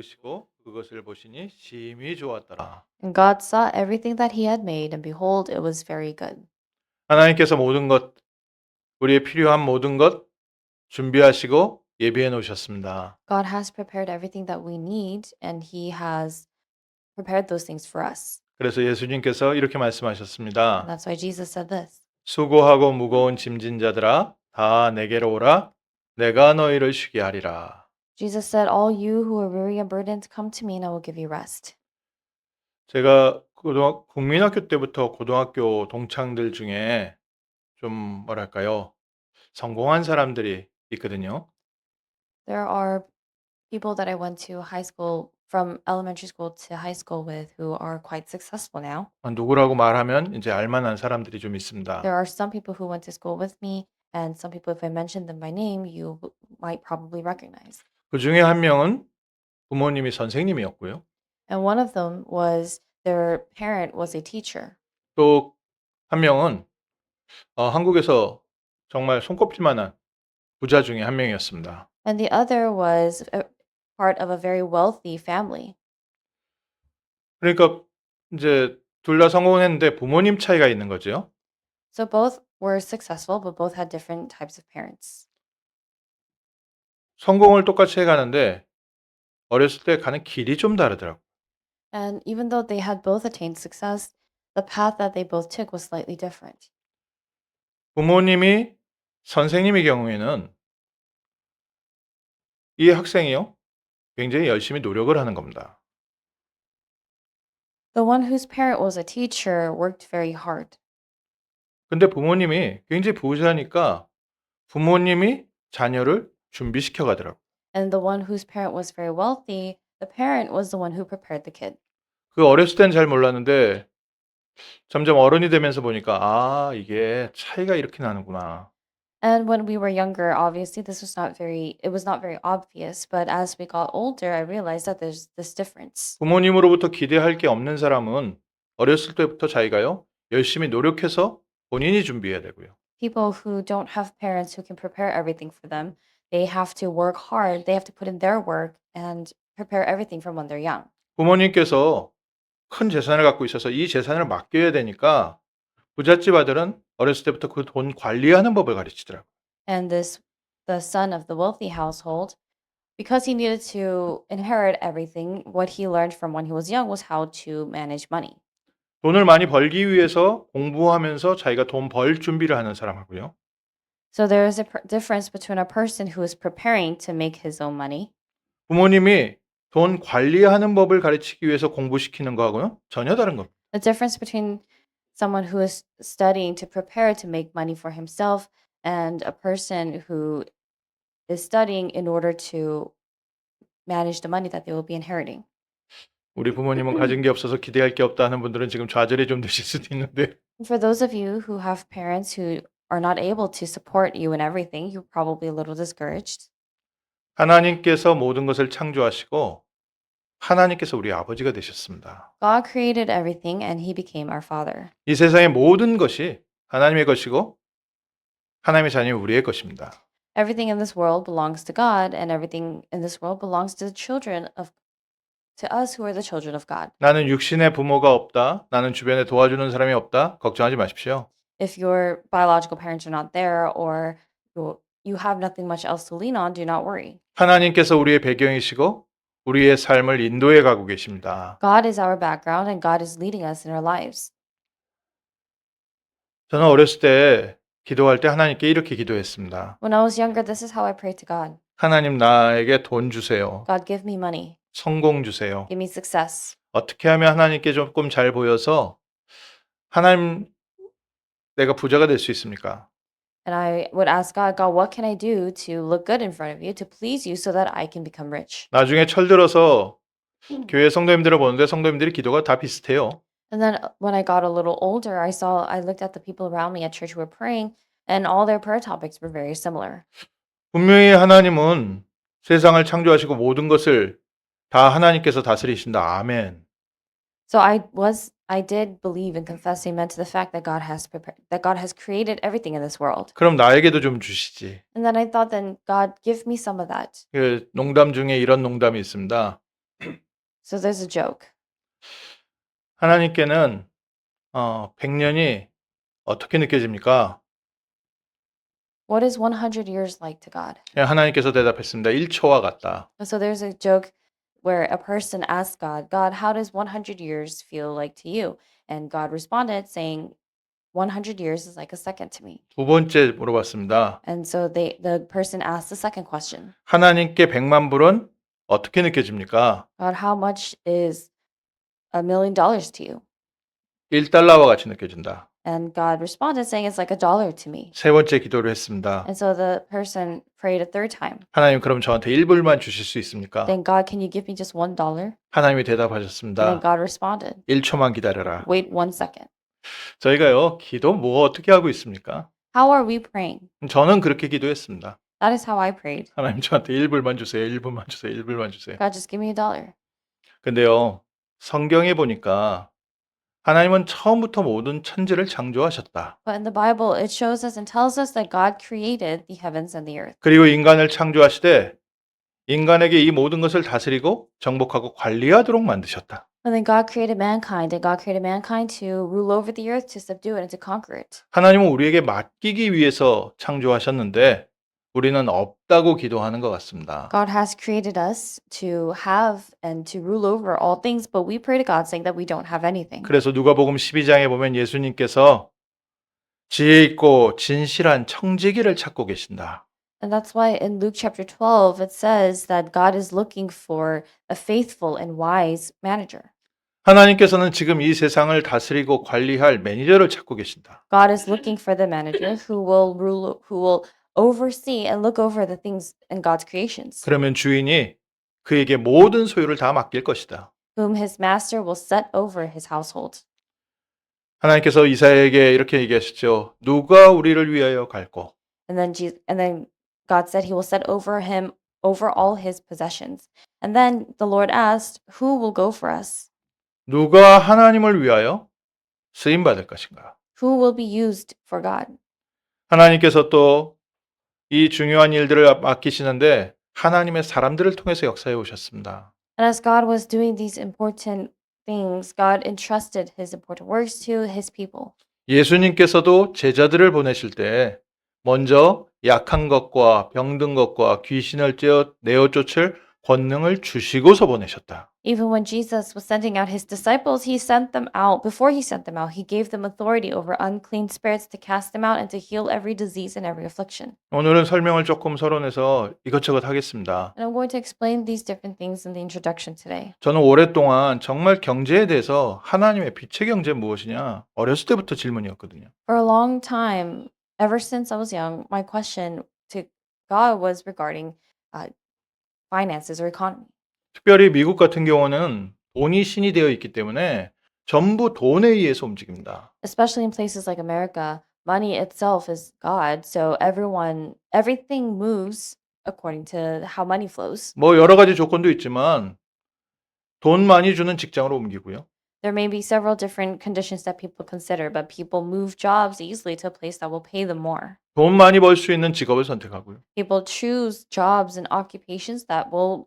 지으시고 그것을 보시니 심히 좋았더라. And God saw everything that he had made, and behold, it was very good. 하나님께서 모든 것, 우리의 필요한 모든 것 준비하시고 예비해 놓으셨습니다. God has prepared everything that we need, and he has prepared those things for us. 그래서 예수님께서 이렇게 And 말씀하셨습니다. that's why Jesus said this. 수고하고 무거운 짐진 자들아 다 내게로 오라. 내가 너희를 쉬게 하리라. Jesus said, all you who are weary and burdened, come to me, and I will give you rest. 제가 국민학교 때부터 고등학교 동창들 중에 좀 뭐랄까요? 성공한 사람들이 있거든요. There are people that I went to high school, from elementary school to high school with, who are quite successful now. 누구라고 말하면 이제 알만한 사람들이 좀 있습니다. There are some people who went to school with me, and some people, if I mention them by name, you might probably recognize. 그 중에 한 명은 부모님이 선생님이었고요. And one of them was their parent was a teacher. 또 한 명은 한국에서 정말 손꼽힐만한 부자 중에 한 명이었습니다. And the other was a part of a very wealthy family. 그러니까 이제 둘 다 성공했는데 부모님 차이가 있는 거죠. So both were successful, but both had different types of parents. 성공을 똑같이 해가는데 어렸을 때 가는 길이 좀 다르더라고요. And even though they had both attained success, the path that they both took was slightly different. 부모님이 선생님의 경우에는 이 학생이요, 굉장히 열심히 노력을 하는 겁니다. The one whose parent was a teacher worked very hard. 근데 부모님이 굉장히 부자니까 부모님이 자녀를 준비시켜 가더라고요. And the one whose parent was very wealthy, the parent was the one who prepared the kid. 그 어렸을 땐 잘 몰랐는데 점점 어른이 되면서 보니까 이게 차이가 이렇게 나는구나. And when we were younger, obviously it was not very obvious, but as we got older, I realized that there's this difference. 부모님으로부터 기대할 게 없는 사람은 어렸을 때부터 자기가요, 열심히 노력해서 본인이 준비해야 되고요. People who don't have parents who can prepare everything for them, they have to work hard, they have to put in their work and prepare everything from when they're young. 부모님께서 큰 재산을 갖고 있어서 이 재산을 맡겨야 되니까 부잣집 아들은 어렸을 때부터 그 돈 관리하는 법을 가르치더라고요. And the son of the wealthy household, because he needed to inherit everything, what he learned from when he was young was how to manage money. 돈을 많이 벌기 위해서 공부하면서 자기가 돈 벌 준비를 하는 사람하고요. So there is a difference between a person who is preparing to make his own money. 부모님이 돈 관리하는 법을 가르치기 위해서 공부시키는 거하고요, 전혀 다른 겁니다. The difference between someone who is studying to prepare to make money for himself and a person who is studying in order to manage the money that they will be inheriting. 우리 부모님은 가진 게 없어서 기대할 게 없다 하는 분들은 지금 좌절이 좀 되실 수도 있는데 For those of you who have parents who are not able to support you in everything, you're probably a little discouraged. 하나님께서 모든 것을 창조하시고 하나님께서 우리 아버지가 되셨습니다. God created everything and he became our father. 이 세상의 모든 것이 하나님의 것이고 하나님의 자녀는 우리의 것입니다. Everything in this world belongs to God, and everything in this world belongs to to us who are the children of God. 나는 육신의 부모가 없다. 나는 주변에 도와주는 사람이 없다. 걱정하지 마십시오. If your biological parents are not there or you have nothing much else to lean on, do not worry. 하나님께서 우리의 배경이시고 우리의 삶을 인도해 가고 계십니다. God is our background and God is leading us in our lives. 저는 어렸을 때 기도할 때 하나님께 이렇게 기도했습니다. When I was younger, this is how I prayed to God. 하나님 나에게 돈 주세요. God, give me money. 성공 주세요. Give me success. 어떻게 하면 하나님께 조금 잘 보여서 하나님 내가 부자가 될 수 있습니까? And I would ask God, God, what can I do to look good in front of you, to please you so that I can become rich? 나중에 철들어서 교회 성도님들을 보는데 성도님들이 기도가 다 비슷해요. And then when I got a little older, I looked at the people around me at church who were praying, and all their prayer topics were very similar. 분명히 하나님은 세상을 창조하시고 모든 것을 다 하나님께서 다스리신다. 아멘. So I did believe and confess amen to the fact that God has created everything in this world. 그럼 나에게도 좀 주시지. And then I thought, then God, give me some of that. 농담 중에 이런 농담이 있습니다. So there's a joke. 하나님께는 100년이 어떻게 느껴집니까? What is 100 years like to God? 하나님께서 대답했습니다. 1초와 같다. And so there's a joke where a person asked God, God, how does 100 years feel like to you? And God responded saying, 100 years is like a second to me. 두 번째 물어봤습니다. And so the person asked the second question, 하나님께 100만 불은 어떻게 느껴집니까? God, how much is $1,000,000 to you? 1달러와 같이 느껴진다. And God responded saying it's like $1 to me. 세 번째 기도를 했습니다. And so the person prayed a third time. 하나님 그럼 저한테 1불만 주실 수 있습니까? Then God, can you give me just $1? 하나님이 And then 대답하셨습니다. God responded, 1초만 기다려라. wait 1 second. 저희가요, 기도 뭐 어떻게 하고 있습니까? How are we praying? 저는 그렇게 기도했습니다. That is how I prayed. 하나님 저한테 1불만 주세요. 1불만 주세요. 1불만 주세요. God, just give me $1. 근데요, 성경에 보니까 하나님은 처음부터 모든 천지를 창조하셨다. But in the Bible, it shows us and tells us that God created the heavens and the earth. 그리고 인간을 창조하시되 인간에게 이 모든 것을 다스리고 정복하고 관리하도록 만드셨다. And then God created mankind, and God created mankind to rule over the earth, to subdue it, and to conquer it. 하나님은 우리에게 맡기기 위해서 창조하셨는데 우리는 없다고 기도하는 것 같습니다. God has created us to have and to rule over all things, but we pray to God saying that we don't have anything. 그래서 누가복음 12장에 보면 예수님께서 지혜 있고 진실한 청지기를 찾고 계신다. And that's why in Luke chapter 12, it says that God is looking for a faithful and wise manager. 하나님께서는 지금 이 세상을 다스리고 관리할 매니저를 찾고 계신다. God is looking for the manager who will rule, who will oversee and look over the things in God's creations, 그러면 주인이 그에게 모든 소유를 다 맡길 것이다. whom his master will set over his household. 하나님께서 이사야에게 이렇게 얘기하셨죠. 누가 우리를 위하여 갈고 And then God said he will set over him over all his possessions. And then the Lord asked, who will go for us? 누가 하나님을 위하여 쓰임 받을 것인가? Who will be used for God? 하나님께서 또 이 중요한 일들을 맡기시는데 하나님의 사람들을 통해서 역사해 오셨습니다. And as God was doing these important things, God entrusted his important works to his people. 예수님께서도 제자들을 보내실 때 먼저 약한 것과 병든 것과 귀신을 내어 쫓을 권능을 주시고서 보내셨다. Even when Jesus was sending out his disciples, he sent them out. Before he sent them out, he gave them authority over unclean spirits to cast them out and to heal every disease and every affliction. 오늘은 설명을 조금 서론해서 이것저것 하겠습니다. And I'm going to explain these different things in the introduction today. 저는 오랫동안 정말 경제에 대해서 하나님의 빛의 경제 무엇이냐 어렸을 때부터 질문이었거든요. For a long time, ever since I was young, my question to God was regarding finances or economy. 특별히 미국 같은 경우는 돈이 신이 되어 있기 때문에 전부 돈에 의해서 움직입니다. Especially in places like America, money itself is God, so everything moves according to how money flows. 뭐 여러 가지 조건도 있지만 돈 많이 주는 직장으로 옮기고요. There may be several different conditions that people consider, but people move jobs easily to a place that will pay them more. 돈 많이 벌 수 있는 직업을 선택하고요. People choose jobs and occupations that will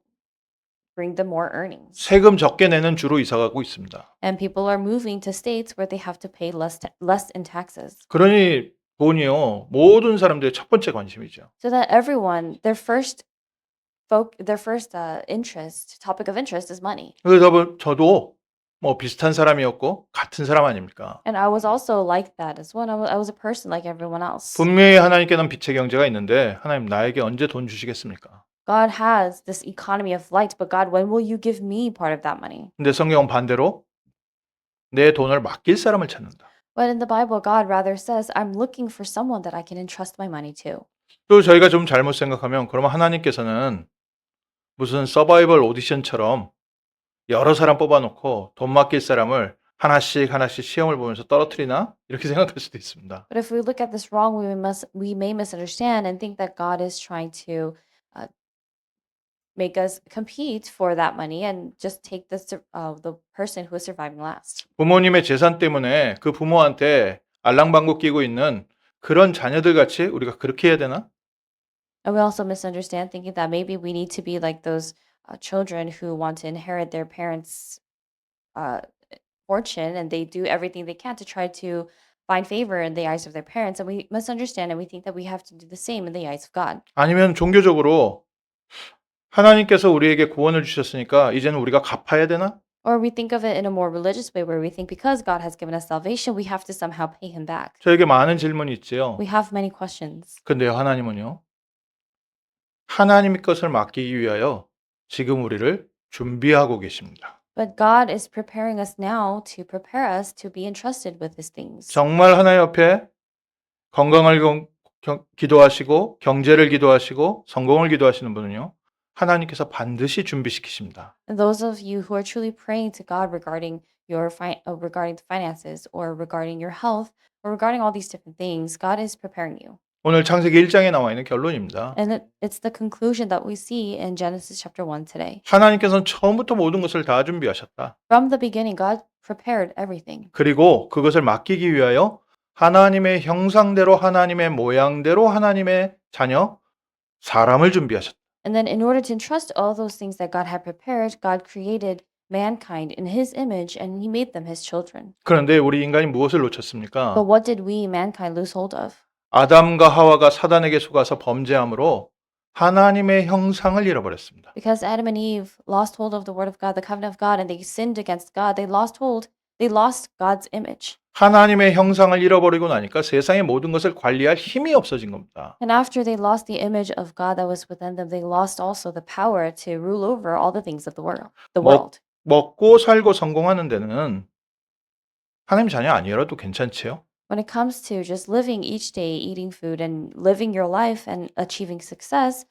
bring them more earnings. 세금 적게 내는 주로 이사 가고 있습니다. And people are moving to states where they have to pay less in taxes. 그러니 돈이요 모든 사람들의 첫 번째 관심이죠. So that everyone, their first topic of interest is money. 그래서 저도 뭐 비슷한 사람이었고 같은 사람 아닙니까? And I was also like that as well. I was a person like everyone else. 분명히 하나님께는 빛의 경제가 있는데 하나님 나에게 언제 돈 주시겠습니까? God has this economy of light, but God, when will you give me part of that money? 근데 성경은 반대로 내 돈을 맡길 사람을 찾는다. But in the Bible, God rather says, I'm looking for someone that I can entrust my money to. 또 저희가 좀 잘못 생각하면 그러면 하나님께서는 무슨 서바이벌 오디션처럼 여러 사람 뽑아놓고 돈 맡길 사람을 하나씩 시험을 보면서 떨어뜨리나? 이렇게 생각할 수도 있습니다. But if we look at this wrong, we may misunderstand and think that God is trying to make us compete for that money and just take the person who is surviving last. 부모님의 재산 때문에 그 부모한테 알랑방구 끼고 있는 그런 자녀들 같이 우리가 그렇게 해야 되나? And we also misunderstand thinking that maybe we need to be like those children who want to inherit their parents' uh, fortune, and they do everything they can to try to find favor in the eyes of their parents. And we must understand, and we think that we have to do the same in the eyes of God. 아니면 종교적으로 하나님께서 우리에게 구원을 주셨으니까 이제는 우리가 갚아야 되나? Or we think of it in a more religious way, where we think because God has given us salvation, we have to somehow pay Him back. 저에게 많은 질문이 있지요. We have many questions. 근데요, 하나님은요. 하나님의 것을 맡기기 위하여 지금 우리를 준비하고 계십니다. But God is preparing us now to prepare us to be entrusted with these things. 정말 하나님 앞에 건강을 기도하시고 경제를 기도하시고 성공을 기도하시는 분은요. 하나님께서 반드시 준비시키십니다. And those of you who are truly praying to God regarding regarding the finances or regarding your health or regarding all these different things, God is preparing you. 오늘 창세기 1장에 나와 있는 결론입니다. And it's the conclusion that we see in Genesis chapter 1 today. 하나님께서는 처음부터 모든 것을 다 준비하셨다. From the beginning, God prepared everything. 그리고 그것을 맡기기 위하여 하나님의 형상대로 하나님의 모양대로 하나님의 자녀 사람을 준비하셨다. And then in order to entrust all those things that God had prepared, God created mankind in His image and He made them His children. 그런데 우리 인간이 무엇을 놓쳤습니까? But what did we, mankind, lose hold of? 아담과 하와가 사단에게 속아서 범죄함으로 하나님의 형상을 잃어버렸습니다. Because Adam and Eve lost hold of the word of God, the covenant of God, and they sinned against God, they lost God's image. 하나님의 형상을 잃어버리고 나니까 세상의 모든 것을 관리할 힘이 없어진 겁니다. And after they lost the image of God that was within them, they lost also the power to rule over all the things of the world. 먹고 살고 성공하는 데는 하나님 자녀 아니어도 괜찮지요? When it comes to just living each day, eating food, and living your life and achieving success,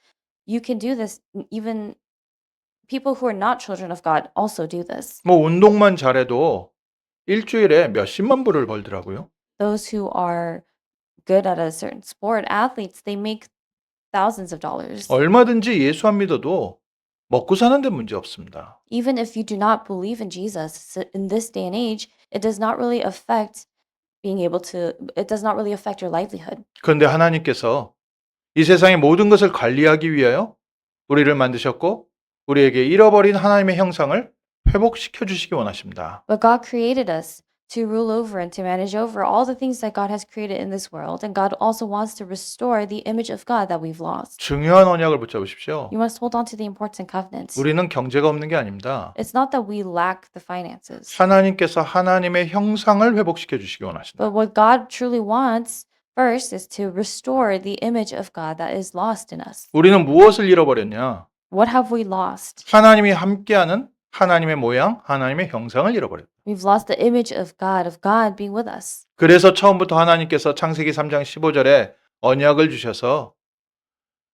you can do this. Even people who are not children of God also do this. 뭐 운동만 잘해도 일주일에 몇십만 불을 벌더라고요. Those who are good at a certain sport, athletes, they make thousands of dollars. 얼마든지 예수 안 믿어도 먹고 사는 데 문제 없습니다. Even if you do not believe in Jesus in this day and age, it does not really affect your livelihood. 그런데 하나님께서 이 세상의 모든 것을 관리하기 위하여 우리를 만드셨고 우리에게 잃어버린 하나님의 형상을 회복시켜 주시기 원하십니다. But God created us to rule over and to manage over all the things that God has created in this world, and God also wants to restore the image of God that we've lost. 중요한 언약을 붙잡으십시오. You must hold on to the important covenants. 우리는 경제가 없는 게 아닙니다. It's not that we lack the finances, 하나님께서 하나님의 형상을 회복시켜 주시기 원하십니다. but what God truly wants first is to restore the image of God that is lost in us. 우리는 무엇을 잃어버렸냐? What have we lost? 하나님이 함께하는 하나님의 모양, 하나님의 형상을 잃어버렸다. We've lost the image of God being with us. 그래서 처음부터 하나님께서 창세기 3장 15절에 언약을 주셔서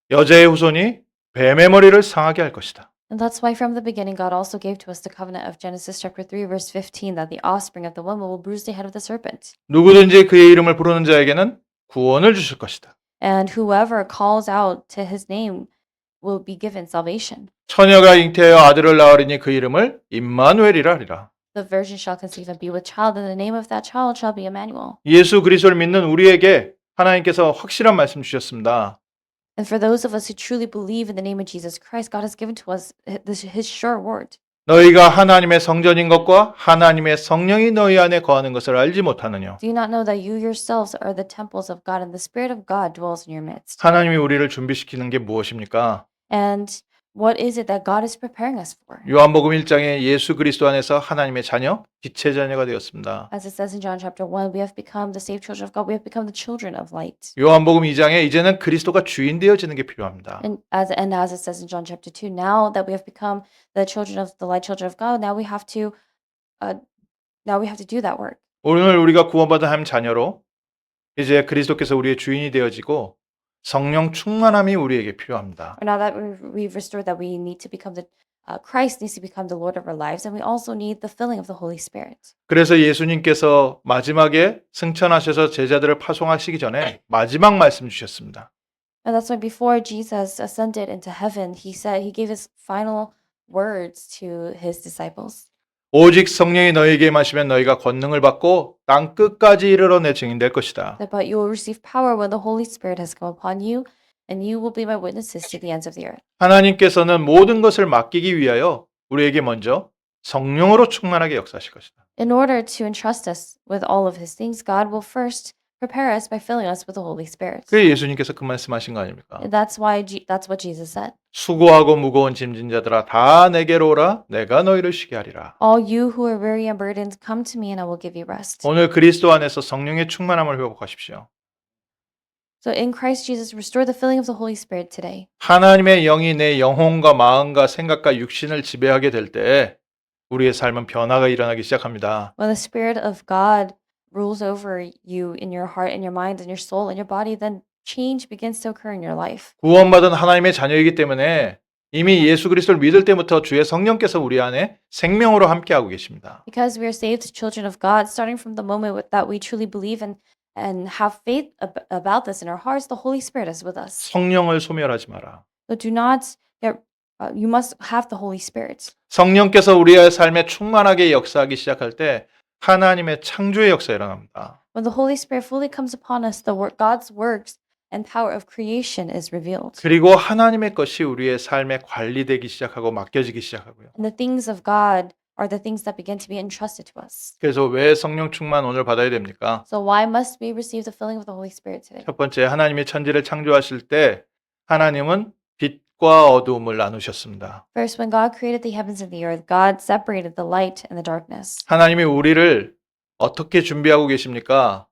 여자의 후손이 뱀의 머리를 상하게 할 것이다. And that's why from the beginning God also gave to us the covenant of Genesis chapter 3 verse 15 that the offspring of the woman will bruise the head of the serpent. 누구든지 그의 이름을 부르는 자에게는 구원을 주실 것이다. And whoever calls out to his name will be given salvation. 처녀가 잉태하여 아들을 낳으리니 그 이름을 임마누엘이라 하리라. The virgin shall conceive and be with child, and the name of that child shall be Emmanuel. 예수 그리스도를 믿는 우리에게 하나님께서 확실한 말씀 주셨습니다. And for those of us who truly believe in the name of Jesus Christ, God has given to us His sure word. 너희가 하나님의 성전인 것과 하나님의 성령이 너희 안에 거하는 것을 알지 못하느냐. Do you not know that you yourselves are the temples of God and the Spirit of God dwells in your midst? 하나님이 우리를 준비시키는 게 무엇입니까? And what is it that God is preparing us for? 요한복음 1장에 예수 그리스도 안에서 하나님의 자녀, 빛의 자녀가 되었습니다. As it says in John chapter 1, we have become the saved children of God. We have become the children of light. 요한복음 2장에 이제는 그리스도가 주인 되어지는 게 필요합니다. And as it says in John chapter 2, now that we have become the light children of God, now we have to do that work. 오늘 우리가 구원받은 하나님 자녀로 이제 그리스도께서 우리의 주인이 되어지고 성령 충만함이 우리에게 필요합니다. Now that we've restored that, we need to become Christ needs to become the Lord of our lives, and we also need the filling of the Holy Spirit. 그래서 예수님께서 마지막에 승천하셔서 제자들을 파송하시기 전에 마지막 말씀 주셨습니다. And that's why before Jesus ascended into heaven, he gave his final words to his disciples. 오직 성령이 너희에게 임하시면 너희가 권능을 받고 땅 끝까지 이르러 내 증인 될 것이다. But you will receive power when the Holy Spirit has come upon you, and you will be my witnesses to the ends of the earth. 하나님께서는 모든 것을 맡기기 위하여 우리에게 먼저 성령으로 충만하게 역사하실 것이다. In order to entrust us with all of his things, God will first prepare us by filling us with the Holy Spirit. 그게 예수님께서 그 말씀하신 거 아닙니까? That's what Jesus said. 수고하고 무거운 짐진 자들아 다 내게로 오라 내가 너희를 쉬게 하리라. All you who are weary and burdened, come to me and I will give you rest. 오늘 그리스도 안에서 성령의 충만함을 회복하십시오. So in Christ Jesus, restore the filling of the Holy Spirit today. 하나님의 영이 내 영혼과 마음과 생각과 육신을 지배하게 될 때 우리의 삶은 변화가 일어나기 시작합니다. When the Spirit of God rules over you in your heart and your mind and your soul and your body, then change begins to occur in your life. 구원받은 하나님의 자녀이기 때문에 이미 예수 그리스도를 믿을 때부터 주의 성령께서 우리 안에 생명으로 함께하고 계십니다. Because we are saved children of God, starting from the moment that we truly believe and have faith about this in our hearts, the Holy Spirit is with us. 성령을 소멸하지 마라. So do not get, you must have the Holy Spirit. 성령께서 우리의 삶에 충만하게 역사하기 시작할 때 하나님의 창조의 역사가 일어납니다. When the Holy Spirit fully comes upon us, God's works and power of creation is revealed. 그리고 하나님의 것이 우리의 삶에 관리되기 시작하고 맡겨지기 시작하고요. And the things of God are the things that begin to be entrusted to us. 그래서 왜 성령 충만 오늘 받아야 됩니까? So why must we receive the filling of the Holy Spirit today? 첫 번째, 하나님이 천지를 창조하실 때 하나님은 빛과 어두움을 나누셨습니다. First, when God created the heavens and the earth, God separated the light and the darkness. 하나님이 우리를 어떻게 준비하고 계십니까?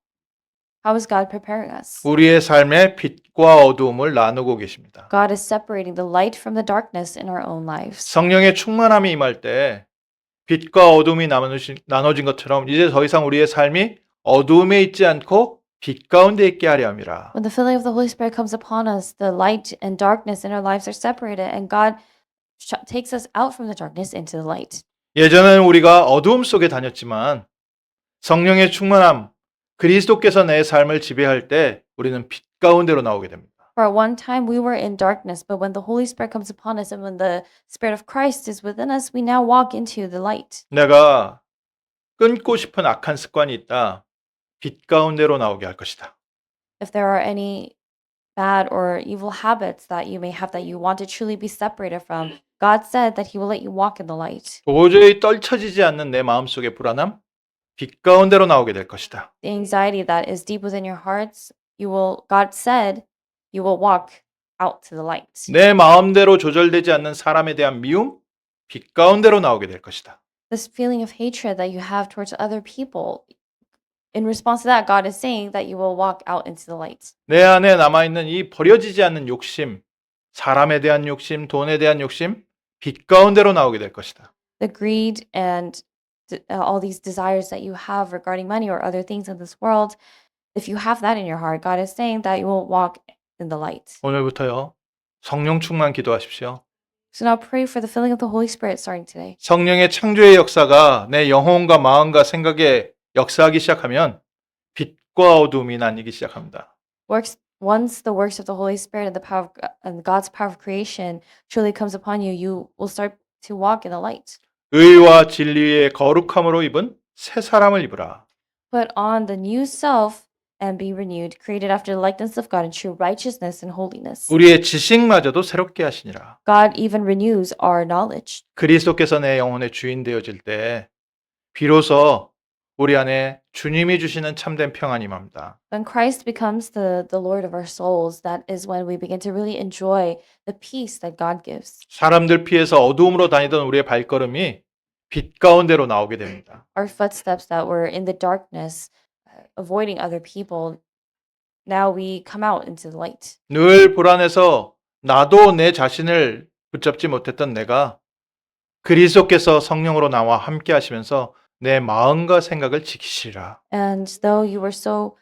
How is God preparing us? 우리의 삶에 빛과 어두움을 나누고 계십니다. God is separating the light from the darkness in our own lives. 성령의 충만함이 임할 때 빛과 어둠이 나눠진 것처럼 이제 더 이상 우리의 삶이 어두움에 있지 않고 빛 가운데 있게 하려 함이라. When the filling of the Holy Spirit comes upon us, the light and darkness in our lives are separated, and God takes us out from the darkness into the light. 예전에는 우리가 어두움 속에 다녔지만 성령의 충만함, 그리스도께서 내 삶을 지배할 때 우리는 빛 가운데로 나오게 됩니다. For at one time we were in darkness, but when the Holy Spirit comes upon us and when the Spirit of Christ is within us, we now walk into the light. 내가 끊고 싶은 악한 습관이 있다. 빛 가운데로 나오게 할 것이다. If there are any bad or evil habits that you may have that you want to truly be separated from, God said that He will let you walk in the light. 도저히 떨쳐지지 않는 내 마음속의 불안함, 빛 가운데로 나오게 될 것이다. The anxiety that is deep within your hearts, God said, you will walk out to the light. 내 마음대로 조절되지 않는 사람에 대한 미움, 빛 가운데로 나오게 될 것이다. This feeling of hatred that you have towards other people, in response to that, God is saying that you will walk out into the light. 내 안에 남아있는 이 버려지지 않는 욕심, 사람에 대한 욕심, 돈에 대한 욕심, 빛 가운데로 나오게 될 것이다. The greed and all these desires that you have regarding money or other things in this world, if you have that in your heart, God is saying that you will walk in the light. 오늘부터요. 성령 충만 기도하십시오. So now pray for the filling of the Holy Spirit starting today. 성령의 창조의 역사가 내 영혼과 마음과 생각에 역사하기 시작하면 빛과 어둠이 나뉘기 시작합니다. Once the works of the Holy Spirit and the power and God's power of creation truly comes upon you, you will start to walk in the light. 의와 진리의 거룩함으로 입은 새 사람을 입으라. Put on the new self and be renewed, created after the likeness of God in true righteousness and holiness. 우리의 지식마저도 새롭게 하시니라. God even renews our knowledge. 그리스도께서 내 영혼의 주인 되어질 때 비로소 우리 안에 주님이 주시는 참된 평안이 임합니다. When Christ becomes the Lord of our souls, that is when we begin to really enjoy the peace that God gives. 사람들 피해서 어두움으로 다니던 우리의 발걸음이 빛 가운데로 나오게 됩니다. Our footsteps that were in the darkness, avoiding other people, now we come out into the light. 늘 불안해서 나도 내 자신을 붙잡지 못했던 내가 그리스도께서 성령으로 나와 함께 하시면서 내 마음과 생각을 지키시라. And though you were so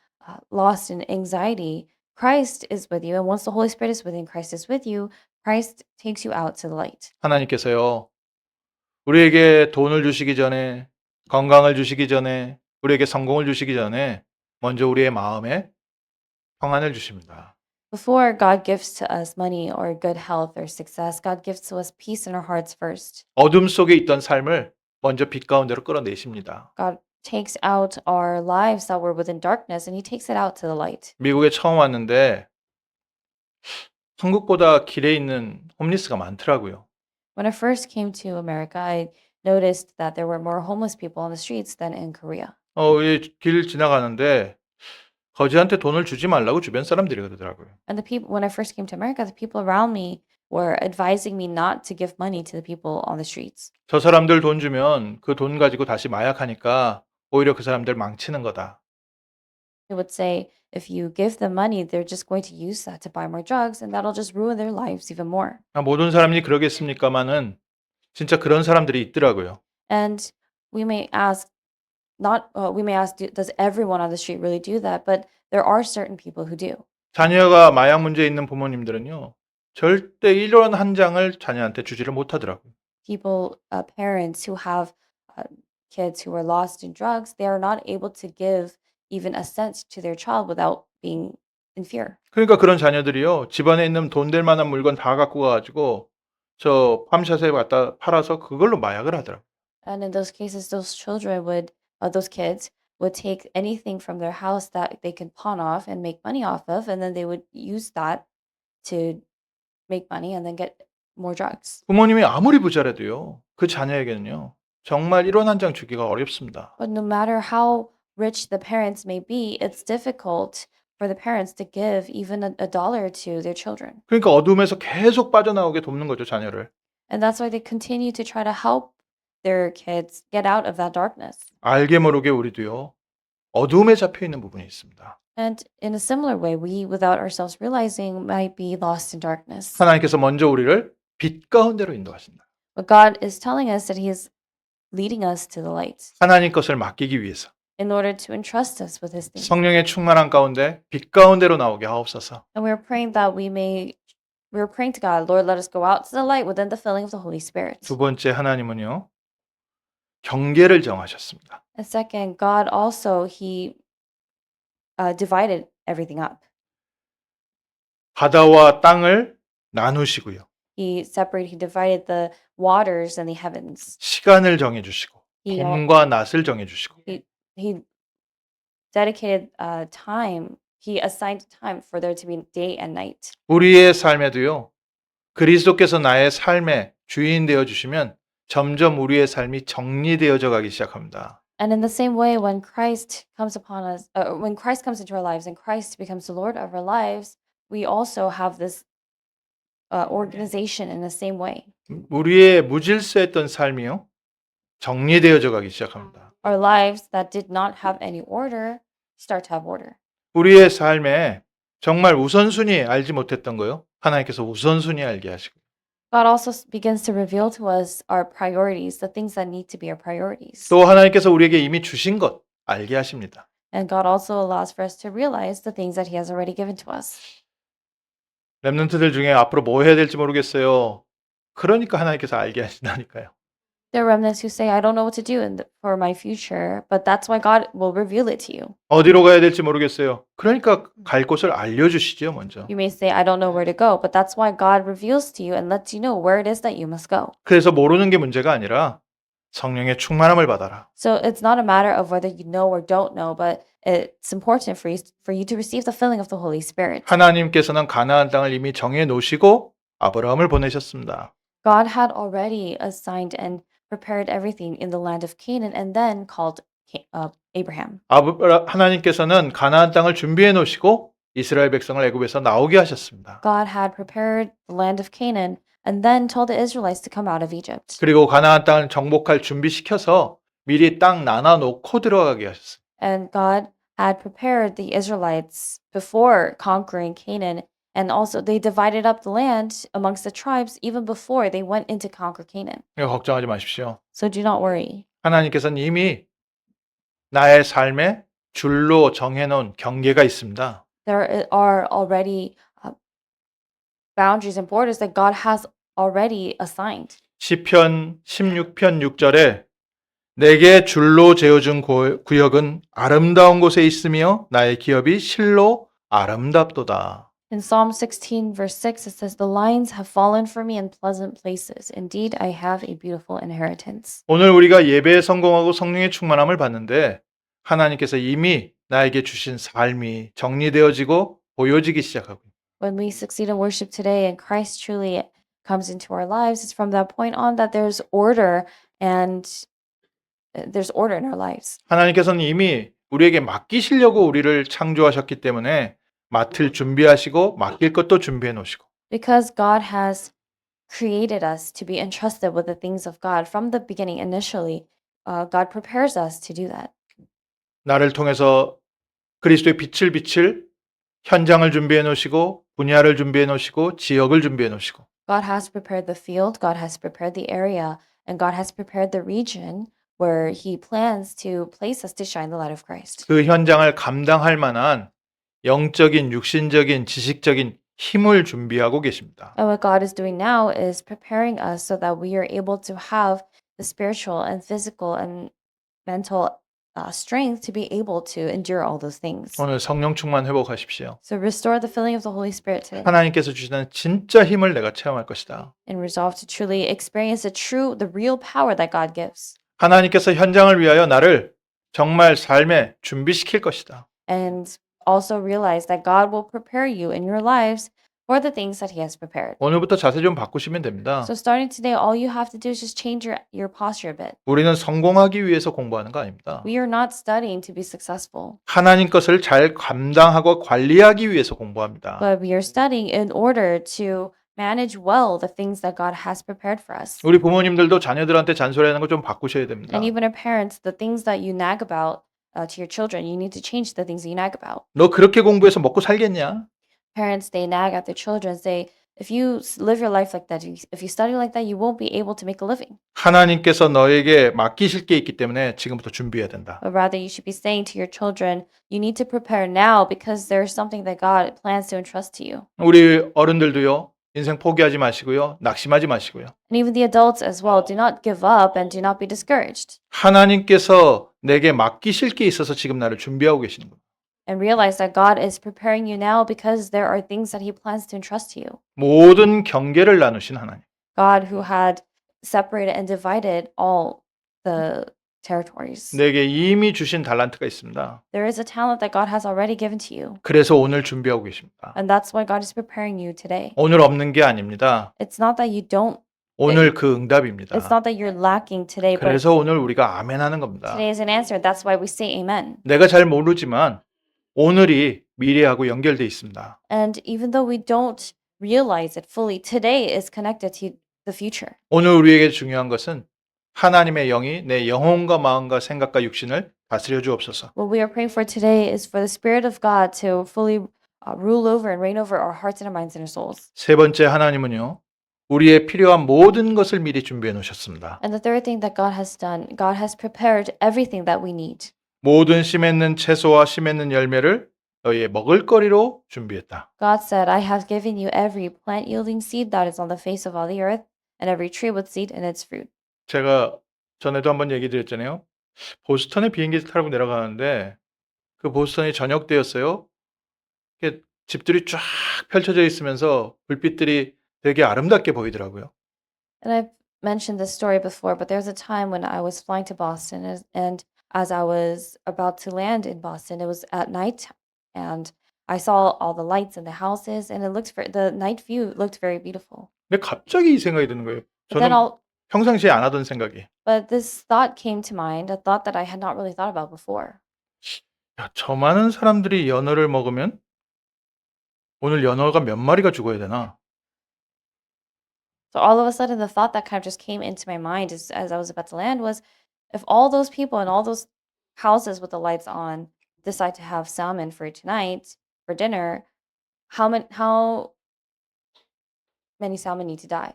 lost in anxiety, Christ is with you. And once the Holy Spirit is within, Christ is with you. Christ takes you out to the light. 하나님께서요. 우리에게 돈을 주시기 전에, 건강을 주시기 전에, 우리에게 성공을 주시기 전에 먼저 우리의 마음에 평안을 주십니다. Before God gives to us money or good health or success, God gives to us peace in our hearts first. 어둠 속에 있던 삶을 먼저 빛 가운데로 끌어내십니다. God takes out our lives that were within darkness and He takes it out to the light. 미국에 처음 왔는데 한국보다 길에 있는 홈리스가 많더라고요. When I first came to America, I noticed that there were more homeless people on the streets than in Korea. 길 지나가는데 거지한테 돈을 주지 말라고 주변 사람들이 그러더라고요. And the people, when I first came to America, the people around me were advising me not to give money to the people on the streets. 저 사람들 돈 주면 그 돈 가지고 다시 마약하니까 오히려 그 사람들 망치는 거다. They would say, if you give them money, they're just going to use that to buy more drugs, and that'll just ruin their lives even more. 모든 사람이 그러겠습니까마는 진짜 그런 사람들이 있더라고요. And we may ask, does everyone on the street really do that? But there are certain people who do. 자녀가 마약 문제에 있는 부모님들은요. 절대 1원 한 장을 자녀한테 주지를 못하더라고요. People, parents who have kids who are lost in drugs, they are not able to give even a cent to their child without being in fear. 그러니까 그런 자녀들이요. 집안에 있는 돈 될 만한 물건 다 갖고 가 가지고 저 팜샷에 갖다 팔아서 그걸로 마약을 하더라고요. And in those cases, those kids would take anything from their house that they could pawn off and make money off of, and then they would use that to make money and then get more drugs. 부모님이 아무리 부자라도요. 그 자녀에게는요. 정말 1원 한 장 주기가 어렵습니다. But no matter how rich the parents may be, it's difficult for the parents to give even a dollar to their children. 그러니까 어둠에서 계속 빠져나오게 돕는 거죠, 자녀를. And that's why they continue to try to help their kids get out of that darkness. 알게 모르게 우리도요. 어둠에 잡혀 있는 부분이 있습니다. And in a similar way, we, without ourselves realizing, might be lost in darkness. 하나님께서 먼저 우리를 빛 가운데로 인도하신다. But God is telling us that He is leading us to the light 하나님 것을 맡기기 위해서 in order to entrust us with His things. 성령의 충만한 가운데 빛 가운데로 나오게 하옵소서. And we're praying to God, Lord, let us go out to the light within the filling of the Holy Spirit. 두 번째 하나님은요. 경계를 정하셨습니다. And second, God also, He divided everything up. 바다와 땅을 나누시고요. He divided the waters and the heavens. 시간을 정해 주시고 He 밤과 낮을 정해 주시고 He dedicated time. He assigned time for there to be day and night. 우리의 삶에도요. 그리스도께서 나의 삶의 주인 되어 주시면 점점 우리의 삶이 정리되어져 가기 시작합니다. And in the same way, when Christ comes into our lives and Christ becomes the Lord of our lives, we also have this organization in the same way. 우리의 무질서했던 삶이요. 정리되어져 가기 시작합니다. Our lives that did not have any order start to have order. 우리의 삶에 정말 우선순위 알지 못했던 거요. 하나님께서 우선순위 알게 하시고 God also begins to reveal to us our priorities, the things that need to be our priorities. 또 하나님께서 우리에게 이미 주신 것 알게 하십니다. And God also allows for us to realize the things that He has already given to us. 렘넌트들 중에 앞으로 뭐 해야 될지 모르겠어요. 그러니까 하나님께서 알게 하신다니까요. There are remnants who say, I don't know what to do for my future, but that's why God will reveal it to you. 어디로 가야 될지 모르겠어요. 그러니까 갈 곳을 알려주시죠, 먼저. You may say, I don't know where to go, but that's why God reveals to you and lets you know where it is that you must go. 그래서 모르는 게 문제가 아니라 성령의 충만함을 받아라. So it's not a matter of whether you know or don't know, but it's important for you to receive the filling of the Holy Spirit. 하나님께서는 가나안 땅을 이미 정해 놓으시고 아브라함을 보내셨습니다. God had already assigned and prepared everything in the land of Canaan and then called Abraham. 하나님께서는 가나안 땅을 준비해 놓으시고 이스라엘 백성을 애굽에서 나오게 하셨습니다. God had prepared the land of Canaan and then told the Israelites to come out of Egypt. 그리고 가나안 땅을 정복할 준비시켜서 미리 땅 나눠 놓고 들어가게 하셨어요. And God had prepared the Israelites before conquering Canaan, and also they divided up the land amongst the tribes even before they went in to conquer Canaan. 걱정하지 마십시오. So do not worry. 하나님께서는 이미 나의 삶에 줄로 정해놓은 경계가 있습니다. There are already boundaries and borders that God has already assigned. 시편 16편 6절에 내게 줄로 재어준 구역은 아름다운 곳에 있으며 나의 기업이 실로 아름답도다. In Psalm 16 verse 6 it says, The lines have fallen for me in pleasant places. Indeed, I have a beautiful inheritance. 오늘 우리가 예배에 성공하고 성령의 충만함을 받는데 하나님께서 이미 나에게 주신 삶이 정리되어지고 보여지기 시작하고 When we succeed in worship today and Christ truly comes into our lives, it's from that point on that there's order and there's order in our lives. 하나님께서는 이미 우리에게 맡기시려고 우리를 창조하셨기 때문에 맡을 준비하시고 맡길 것도 준비해 놓으시고 Because God has created us to be entrusted with the things of God from the beginning initially, God prepares us to do that. 나를 통해서 그리스도의 빛을 비칠 현장을 준비해 놓으시고 분야를 준비해 놓으시고 지역을 준비해 놓으시고 God has prepared the field, God has prepared the area, and God has prepared the region where He plans to place us to shine the light of Christ. 그 현장을 감당할 만한 영적인, 육신적인, 지식적인 힘을 준비하고 계십니다. And what God is doing now is preparing us so that we are able to have the spiritual and physical and mental strength to be able to endure all those things. 오늘 성령 충만 회복하십시오. So restore the filling of the Holy Spirit today 하나님께서 주시는 진짜 힘을 내가 체험할 것이다. and resolve to truly experience the real power that God gives. 하나님께서 현장을 위하여 나를 정말 삶에 준비시킬 것이다. And also realize that God will prepare you in your lives for the things that He has prepared. 오늘부터 자세 좀 바꾸시면 됩니다. So starting today, all you have to do is just change your posture a bit. 우리는 성공하기 위해서 공부하는 거 아닙니다. We are not studying to be successful, 하나님 것을 잘 감당하고 관리하기 위해서 공부합니다. but we are studying in order to manage well the things that God has prepared for us. 우리 부모님들도 자녀들한테 잔소리하는 거 좀 바꾸셔야 됩니다. And even our parents, the things that you nag about to your children, you need to change the things that you nag about. 너 그렇게 공부해서 먹고 살겠냐? Parents, they nag at their children, say, if you live your life like that, if you study like that, you won't be able to make a living. 하나님께서 너에게 맡기실 게 있기 때문에 지금부터 준비해야 된다. But rather, you should be saying to your children, you need to prepare now because there's something that God plans to entrust to you. 우리 어른들도요. 인생 포기하지 마시고요. 낙심하지 마시고요. And even the adults as well, do not give up and do not be discouraged. 하나님께서 내게 맡기실 게 있어서 지금 나를 준비하고 계시는 겁니다. And realize that God is preparing you now because there are things that He plans to entrust to you. 모든 경계를 나누신 하나님. God who had separated and divided all the territories. 내게 이미 주신 달란트가 있습니다. There is a talent that God has already given to you. 그래서 오늘 준비하고 계십니다. And that's why God is preparing you today. 오늘 없는 게 아닙니다. It's not that you don't, 오늘 그 응답입니다. it's not that you're lacking today, but 그래서 오늘 우리가 아멘 하는 겁니다. today is an answer. That's why we say amen. 내가 잘 모르지만 오늘이 미래하고 연결돼 있습니다. And even though we don't realize it fully, today is connected to the future. 오늘 우리에게 중요한 것은 하나님의 영이 내 영혼과 마음과 생각과 육신을 다스려 주옵소서. What we are praying for today is for the Spirit of God to fully rule over and reign over our hearts and our minds and our souls. 세 번째 하나님은요. 우리의 필요한 모든 것을 미리 준비해 놓으셨습니다. And the third thing that God has done, God has prepared everything that we need. 모든 씨 맺는 채소와 씨 맺는 열매를 너희의 먹을거리로 준비했다. God said, I have given you every plant yielding seed that is on the face of all the earth, and every tree with seed in its fruit. 제가 전에도 한번 얘기 드렸잖아요. 보스턴에 비행기 타고 내려가는데 그 보스턴이 저녁 때였어요. 이렇게 집들이 쫙 펼쳐져 있으면서 불빛들이 되게 아름답게 보이더라고요. And I've mentioned this story before, but there was a time when I was flying to Boston, and as I was about to land in Boston, it was at night, and I saw all the lights in the houses, and the night view looked very beautiful. 근데 갑자기 이 생각이 드는 거예요. But then 저는 평상시에 안 하던 생각이. but this thought came to mind, a thought that I had not really thought about before. 야, 저 많은 사람들이 연어를 먹으면 오늘 연어가 몇 마리가 죽어야 되나? So all of a sudden, the thought that kind of just came into my mind as I was about to land was, if all those people in all those houses with the lights on decide to have salmon for tonight for dinner, how many salmon need to die?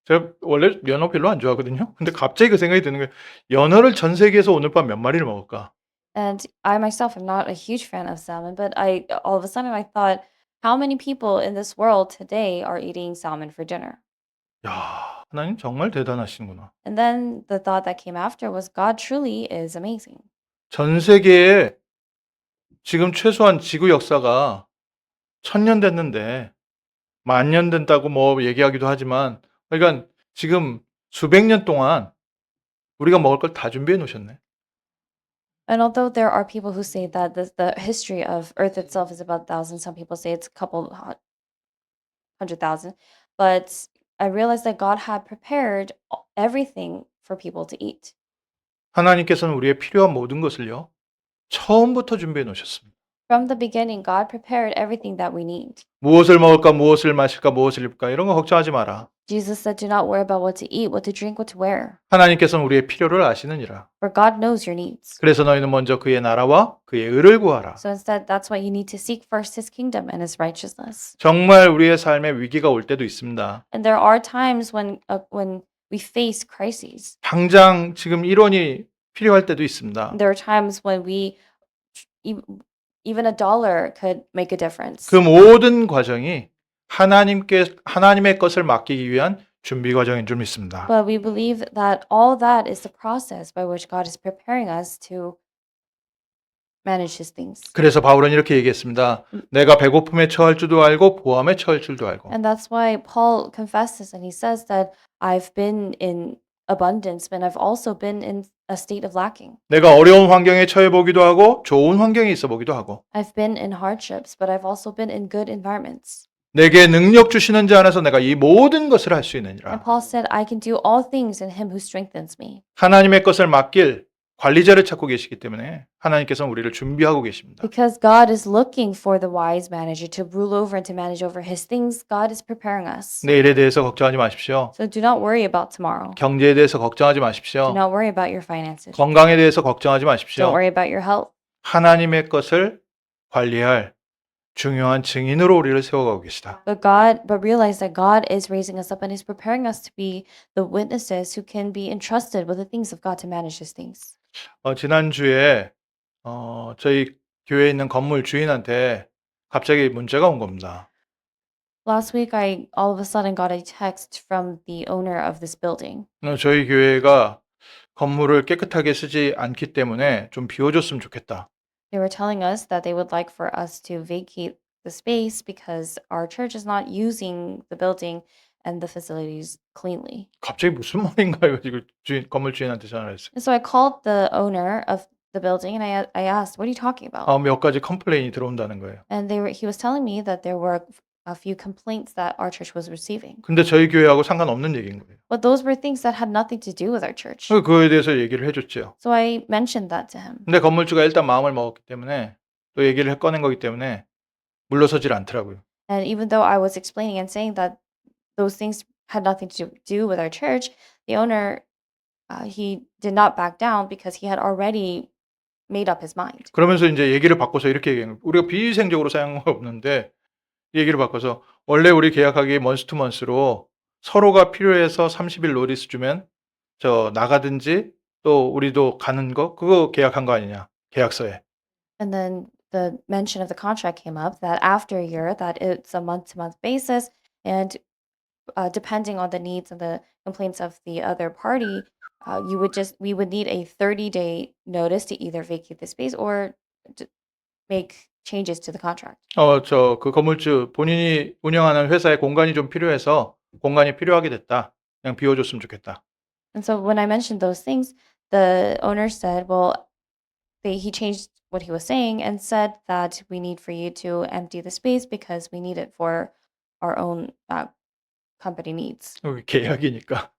제가 원래 연어 별로 안 좋아하거든요. 근데 갑자기 그 생각이 드는 거예요. 연어를 전 세계에서 오늘 밤 몇 마리를 먹을까? And I myself am not a huge fan of salmon, but all of a sudden I thought, how many people in this world today are eating salmon for dinner? 야, 하나님 정말 대단하시구나. And then the thought that came after was, God truly is amazing. 전 세계에 지금 최소한 지구 역사가 1000년 됐는데 10,000년 된다고 뭐 얘기하기도 하지만 그러니까 지금 수백 년 동안 우리가 먹을 걸 다 준비해 놓으셨네. And although there are people who say that the history of Earth itself is about 1,000, some people say it's a couple 100,000. But I realized that God had prepared everything for people to eat. 하나님께서는 우리의 필요한 모든 것을요, 처음부터 준비해 놓으셨습니다. From the beginning, God prepared everything that we need. 무엇을 먹을까, 무엇을 마실까, 무엇을 입을까 이런 거 걱정하지 마라. Jesus said, do not worry about what to eat, what to drink, what to wear. 하나님께서는 우리의 필요를 아시느니라. For God knows your needs. 그래서 너희는 먼저 그의 나라와 그의 의를 구하라. So instead, that's why you need to seek first His kingdom and His righteousness. 정말 우리의 삶에 위기가 올 때도 있습니다. And there are times when we face crises. 당장 지금 1원이 필요할 때도 있습니다. There are times when even a dollar could make a difference. 그 모든 과정이 하나님의 것을 맡기기 위한 준비 과정인 줄 믿습니다. But we believe that all that is the process by which God is preparing us to manage His things. 그래서 바울은 이렇게 얘기했습니다. 내가 배고픔에 처할 줄도 알고 보암에 처할 줄도 알고. And that's why Paul confesses and he says that I've been in abundance, but I've also been in a state of lacking. 내가 어려운 환경에 처해 보기도 하고 좋은 환경에 있어 보기도 하고. I've been in hardships, but I've also been in good environments. 내게 능력 주시는 자 안에서 내가 이 모든 것을 할 수 And 있느니라. Paul said, I can do all things in Him who strengthens me. 하나님의 것을 맡길 관리자를 찾고 계시기 때문에 하나님께서는 우리를 준비하고 계십니다. Because God is looking for the wise manager to rule over and to manage over His things, God is preparing us. 내일에 대해서 걱정하지 마십시오. So do not worry about tomorrow. 경제에 대해서 걱정하지 Do 마십시오. not worry about your finances. 건강에 대해서 걱정하지 Don't 마십시오. worry about your health. 하나님의 것을 관리할 중요한 증인으로 우리를 세워가고 계시다. But realize that God is raising us up and is preparing us to be the witnesses who can be entrusted with the things of God to manage His things. 지난주에 저희 교회에 있는 건물 주인한테 갑자기 문자가 온 겁니다. Last week, I all of a sudden got a text from the owner of this building. 저희 교회가 건물을 깨끗하게 쓰지 않기 때문에 좀 비워줬으면 좋겠다. They were telling us that they would like for us to vacate the space because our church is not using the building and the facilities cleanly. 갑자기 무슨 말인가요? 지금 건물 주인한테 전화를 했어요. And so I called the owner of the building and I asked, "What are you talking about?" 몇 가지 컴플레인이 들어온다는 거예요. And he was telling me that there were a few complaints that our church was receiving. 근데 저희 교회하고 상관없는 얘기인 거예요. But those were things that had nothing to do with our church. 그거에 대해서 얘기를 해줬죠. So I mentioned that to him. 근데 건물주가 일단 마음을 먹었기 때문에 또 얘기를 꺼낸 거기 때문에 물러서질 않더라고요. And even though I was explaining and saying that those things had nothing to do with our church, the owner, he did not back down because he had already made up his mind. 그러면서 이제 얘기를 바꿔서 이렇게 얘기한 거예요. 우리가 비위생적으로 사용한 거 없는데 얘기를 바꿔서 원래 우리 계약하기 먼스 투 먼스로 서로가 필요해서 30일 노티스 주면 나가든지 또 우리도 가는 거 그거 계약한 거 아니냐 계약서에. And then the mention of the contract came up that after a year that it's a month-to-month basis and depending on the needs and the complaints of the other party, we would need a 30-day notice to either vacate the space or to make changes to the contract. 그 건물주 본인이 운영하는 회사에 공간이 좀 필요해서 공간이 필요하게 됐다. 그냥 비워줬으면 좋겠다. And so when I mentioned those things, the owner said, well, he changed what he was saying and said that we need for you to empty the space because we need it for our own company needs. 계약이니까.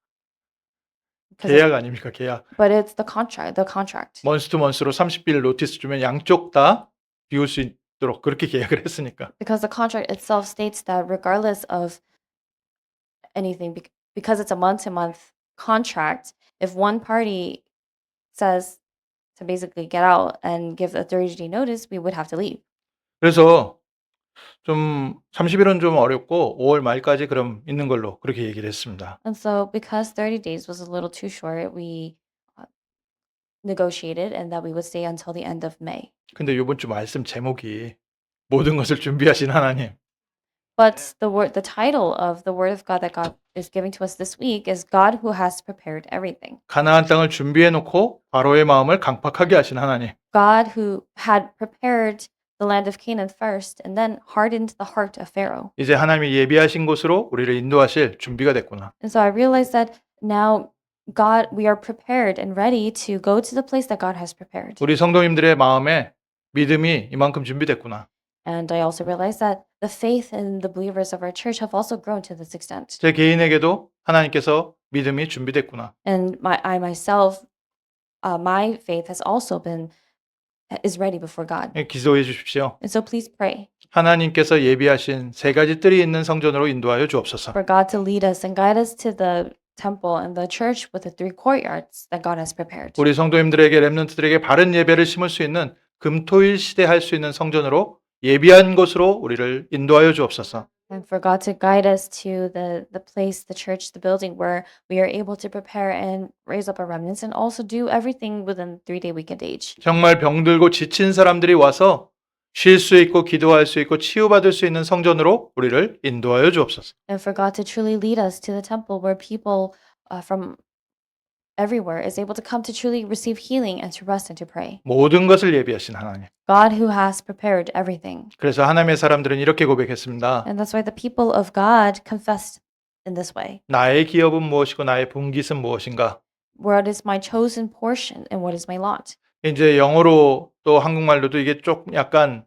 'Cause 계약 아닙니까? 계약. But it's the contract. 먼스 투 먼스로 30일 노티스 주면 양쪽 다 비울 수 있도록 그렇게 계약을 했으니까. Because the contract itself states that regardless of anything, because it's a month-to-month contract, if one party says to basically get out and give a 30-day notice, we would have to leave. 그래서 좀 30일은 좀 어렵고 5월 말까지 그럼 있는 걸로 그렇게 얘기를 했습니다. And so because 30 days was a little too short, we negotiated and that we would stay until the end of May. 근데 이번 주 말씀 제목이 모든 것을 준비하신 하나님. But the title of the word of God that God is giving to us this week is God who has prepared everything. 가나안 땅을 준비해 놓고 바로의 마음을 강팍하게 하신 하나님. God who had prepared the land of Canaan first and then hardened the heart of Pharaoh. 이제 하나님이 예비하신 곳으로 우리를 인도하실 준비가 됐구나. And so I realized that now we are prepared and ready to go to the place that God has prepared. 우리 성도님들의 마음에 믿음이 이만큼 준비됐구나. And I also realize that the faith in the believers of our church have also grown to this extent. 제 개인에게도 하나님께서 믿음이 준비됐구나. And I myself, my faith has also is ready before God. 기도해 주십시오. And so please pray 하나님께서 예비하신 세 가지 뜰이 있는 성전으로 인도하여 주옵소서. for God to lead us and guide us to the temple and the church with the 3 courtyards that God has prepared. 우리 성도님들에게 렘넌트들에게 바른 예배를 심을 수 있는 금토일 시대 할 수 있는 성전으로 예비한 곳으로 우리를 인도하여 주옵소서. And for God to guide us to the place, the church, the building where we are able to prepare and raise up our remnants and also do everything within 3-day weekend age. 정말 병들고 지친 사람들이 와서 쉴 수 있고 기도할 수 있고 치유받을 수 있는 성전으로 우리를 인도하여 주옵소서. And for God to truly lead us to the temple where people from everywhere is able to come to truly receive healing and to rest and to pray. 모든 것을 예비하신 하나님. God who has prepared everything. 그래서 하나님의 사람들은 이렇게 고백했습니다. And that's why the people of God confessed in this way. 나의 기업은 무엇이고 나의 분깃은 무엇인가? What is my chosen portion and what is my lot? 이제 영어로 또 한국말로도 이게 조금 약간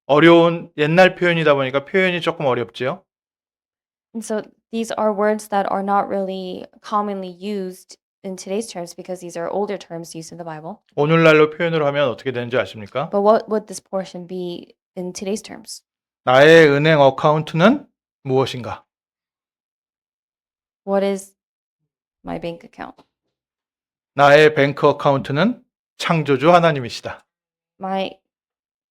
어려운 옛날 표현이다 보니까 표현이 조금 어렵지요. And so these are words that are not really commonly used in today's terms because these are older terms used in the Bible. 오늘날로 표현으로 하면 어떻게 되는지 아십니까? But what would this portion be in today's terms? 나의 은행 어카운트는 무엇인가? What is my bank account? 나의 뱅크 어카운트는 창조주 하나님이시다. My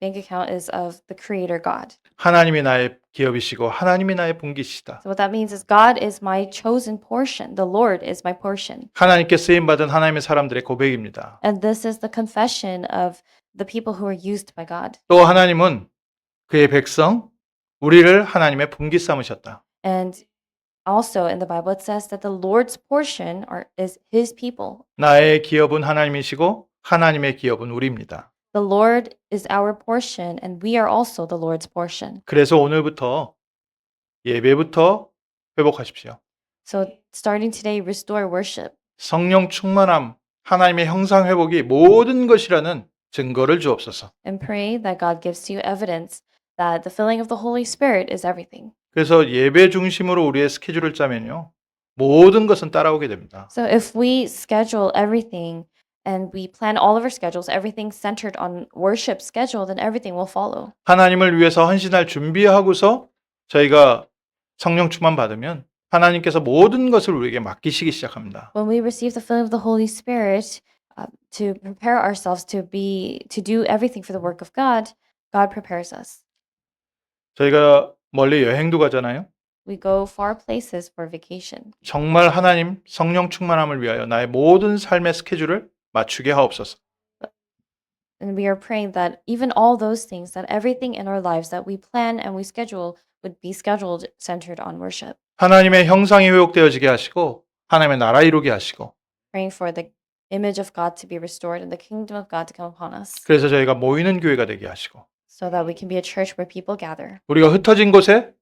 bank account is of the Creator God. 하나님이 나의 기업이시고 하나님이 나의 분깃이시다. So what that means is God is my chosen portion. The Lord is my portion. 하나님께 쓰임받은 하나님의 사람들의 고백입니다. And this is the confession of the people who are used by God. 또 하나님은 그의 백성, 우리를 하나님의 분깃 삼으셨다. And also in the Bible it says that the Lord's portion is His people. 나의 기업은 하나님이시고 하나님의 기업은 우리입니다. The Lord is our portion and we are also the Lord's portion. 그래서 오늘부터 예배부터 회복하십시오. So starting today, restore worship. 성령 충만함, 하나님의 형상 회복이 모든 것이라는 증거를 주옵소서. And pray that God gives to you evidence that the filling of the Holy Spirit is everything. 그래서 예배 중심으로 우리의 스케줄을 짜면요. 모든 것은 따라오게 됩니다. So if we schedule everything and we plan all of our schedules, everything centered on worship schedule, then everything will follow. 하나님을 위해서 헌신할 준비하고서 저희가 성령 충만 받으면 하나님께서 모든 것을 우리에게 맡기시기 시작합니다. When we receive the filling of the Holy Spirit to prepare ourselves to do everything for the work of God, God prepares us. 저희가 멀리 여행도 가잖아요. We go far places for vacation. 정말 하나님 성령 충만함을 위하여 나의 모든 삶의 스케줄을 맞추게 하옵소서. And we are praying that even all those things, that everything in our lives that we plan and we schedule would be scheduled centered on worship. 하나님의 형상이 회복되어지게 하시고 하나님의 나라 이루게 하시고 Praying for the image of God to be restored and the kingdom of God to come upon us 그래서 저희가 모이는 교회가 되게 하시고 so that we can be a church where people gather. 우리가 흩어진 곳에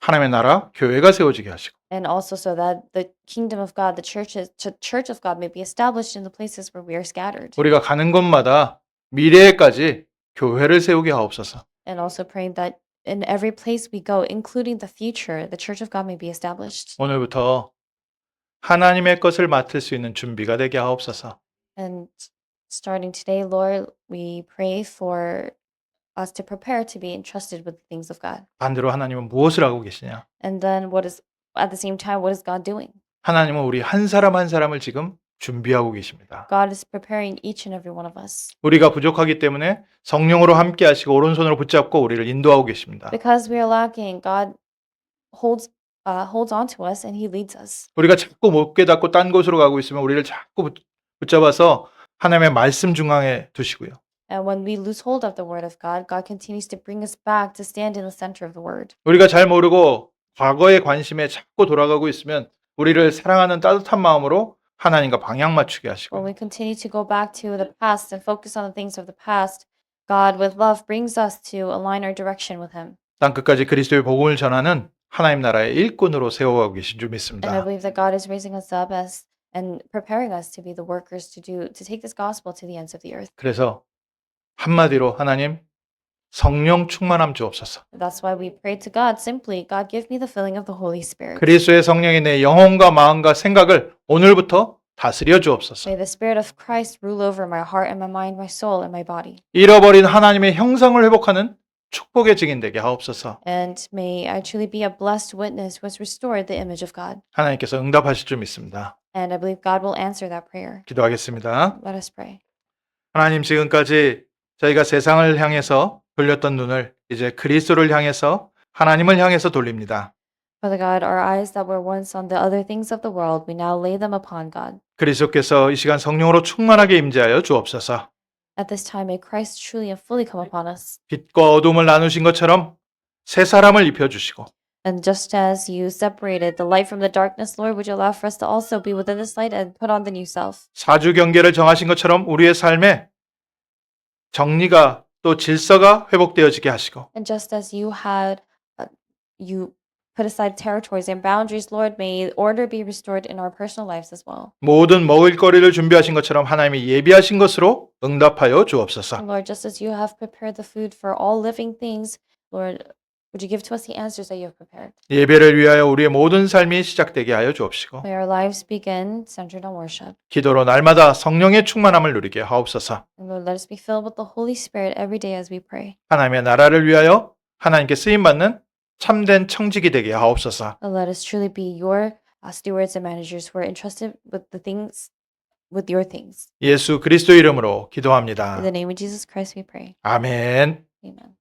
하나님의 나라 교회가 세워지게 하시고 And also so that the kingdom of God, the church of God may be established in the places where we are scattered. 우리가 가는 곳마다 미래에까지 교회를 세우게 하옵소서. And also praying that in every place we go, including the future, the church of God may be established. 오늘부터 하나님의 것을 맡을 수 있는 준비가 되게 하옵소서. And starting today, Lord, we pray for us to prepare to be entrusted with the things of God. 반대로 하나님은 무엇을 하고 계시냐? And then at the same time, what is God doing? 하나님은 우리 한 사람 한 사람을 지금 준비하고 계십니다. God is preparing each and every one of us. 우리가 부족하기 때문에 성령으로 함께 하시고 오른손으로 붙잡고 우리를 인도하고 계십니다. Because we are lacking, God holds on to us and He leads us. 우리가 자꾸 못 깨닫고 딴 곳으로 가고 있으면 우리를 자꾸 붙잡아서 하나님의 말씀 중앙에 두시고요. And when we lose hold of the word of God, God continues to bring us back to stand in the center of the word. 우리가 잘 모르고 과거의 관심에 자꾸 돌아가고 있으면 우리를 사랑하는 따뜻한 마음으로 하나님과 방향 맞추게 When 하시고 we continue to go back to the past and focus on the things of the past, God with love brings us to align our direction with Him. 땅 끝까지 그리스도의 복음을 전하는 하나님 나라의 일꾼으로 세워가고 계신 줄 And I 믿습니다. believe that God is raising us up as and preparing us to be the workers to take this gospel to the ends of the earth. 그래서 한마디로 하나님 성령 충만함 주옵소서. That's why we pray to God simply, God, give me the filling of the Holy Spirit. 그리스도의 성령이 내 영혼과 마음과 생각을 오늘부터 다스려 주옵소서. May the Spirit of Christ rule over my heart and my mind, my soul and my body. 잃어버린 하나님의 형상을 회복하는 축복의 증인 되게 하옵소서. And may I truly be a blessed witness who has restored the image of God. 하나님께서 응답하실 줄 믿습니다. And I believe God will answer that prayer. 기도하겠습니다. Let us pray. 하나님, 지금까지 저희가 세상을 향해서 돌렸던 눈을 이제 그리스도를 향해서 하나님을 향해서 돌립니다. Father God, our eyes that were once on the other things of the world, we now lay them upon God. 그리스도께서 이 시간 성령으로 충만하게 임재하여 주옵소서. At this time, may Christ truly and fully come upon us. 빛과 어둠을 나누신 것처럼 새 사람을 입혀주시고 And just as you separated the light from the darkness, Lord, would you allow for us to also be within this light and put on the new self? 사주 경계를 정하신 것처럼 우리의 삶에 정리가 또 질서가 회복되어지게 하시고 And just as you you put aside territories and boundaries, Lord, may order be restored in our personal lives as well. 모든 먹을거리를 준비하신 것처럼 하나님이 예비하신 것으로 응답하여 주옵소서. And Lord, just as you have prepared the food for all living things, Lord, would you give to us the answers that you have prepared? 예배를 위하여 우리의 모든 삶이 시작되게 하여 주옵시고 May our lives begin centered on worship. 기도로 날마다 성령의 충만함을 누리게 하옵소서. And Lord, let us be filled with the Holy Spirit every day as we pray. 하나님의 나라를 위하여 하나님께 쓰임받는 참된 청직이 되게 하옵소서. And let us truly be your stewards and managers who are entrusted with your things. 예수 그리스도 이름으로 In 기도합니다. the name of Jesus Christ we pray. 아멘. Amen.